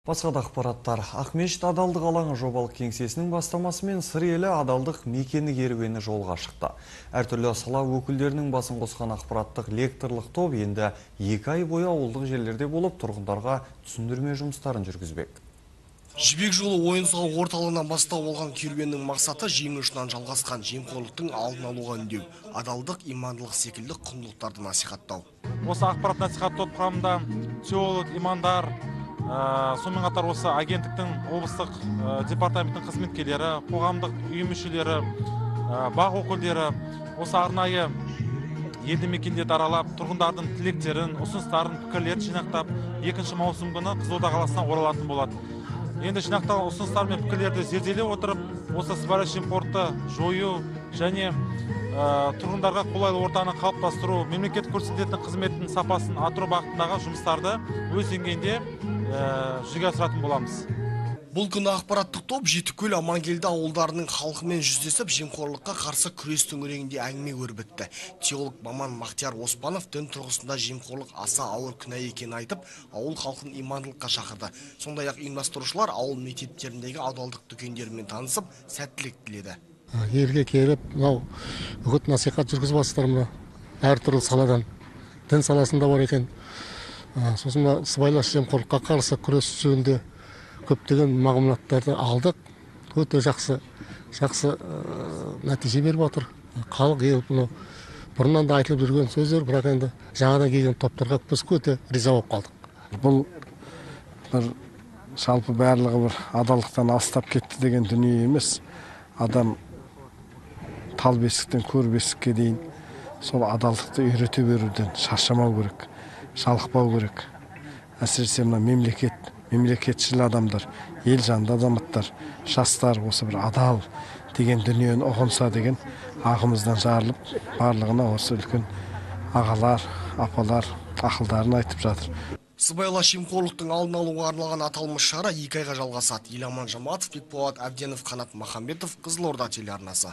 Басқа да ақпараттар. Ақмешіт адалдық алаңы жобалық кеңсесінің бастамасымен сыр елі адалдық мекені керуені жолға шықты. Әртүрлі сала өкілдерінің басын қосқан ақпараттық лекторлық топ енді 2 ай бойы ауылдық жерлерде болып тұрғындарға түсіндірме жұмыстарын жүргізбек. Жібек жолы ойын-сауық орталығынан бастау болған керуеннің мақсаты жеңіл ұшынан жалғасқан жемқорлықтың алдын алуға үндеу, адалдық, имандылық секілді құндылықтарды насихаттау. Осы ақпарат насихат топ құрамында теолог, имандар, сонымен қатар осы агенттіктің облыстық департаменттің қызметкерлері, қоғамдық ұйым мүшелері, бақ өкілдері осы арнайы елді мекендерді аралап, тұрғындардың тілектерін, ұсыныстарын, пікірлерін жинақтап, 2 маусым күні Қызылорда қаласына оралатын болады. Енді жинақталған ұсыныстар мен пікірлерді зерделей отырып, осы сыбайлас жемқорлықты жою және тұрғындарға қолайлы ортаны қалыптастыру, мемлекет көрсететін қызметтің сапасын арттыру бағытындағы жұмыстарды өз деңгейінде жүзеге асыратын боламыз. Бұл күні ақпараттық топ Жетікөл Амангелді ауылдарының халқымен жүздесіп, жемқорлыққа қарсы күрес төңірегінде әңгіме өрбітті. Теолог маман Мақтияр Оспанов дін тұрғысында жемқорлық аса ауыр күнә екенін айтып, ауыл халқын имандылыққа шақырды. Сондай-ақ ұйымдастырушылар ауыл мектептеріндегі адалдық дүкендерімен танысып, сәттілік тіледі. Елге келіп, үгіт насихат жүргізіп жатырмыз, әртүрлі саладан, дін саласында бар екен. Сосын сыбайлас жемқорлыққа қарсы күрес жөнінде көптеген мағлұматтарды алдық. Өте жақсы нәтиже беріп отыр. Халық еліп, бұрыннан да айтылып жүрген сөздер, бірақ енді жаңадан келген топтарға біз өте риза болып қалдық. Бұл бір жалпы барлығы бір адалдықтан алыстап кетті деген дүние емес. Адам тал бесіктен көр бесікке дейін сол адалдықты үйрете беруден шаршамау керек, жалықпау керек. Әсіресе мына мемлекетшіл адамдар, ел жанды азаматтар, жастар осы бір адал деген дүниені ұғынса деген ағымыздан жарылып, барлығына осы үлкен ағалар, апалар ақылдарын айтып жатыр. Сыбайлас жемқорлықтың алдын алуға арналған аталмыш шара 2 айға жалғасады. Еламан Жаматов, Бекболат Әбденов, Қанат Махамбетов, Қызылорда телеарнасы.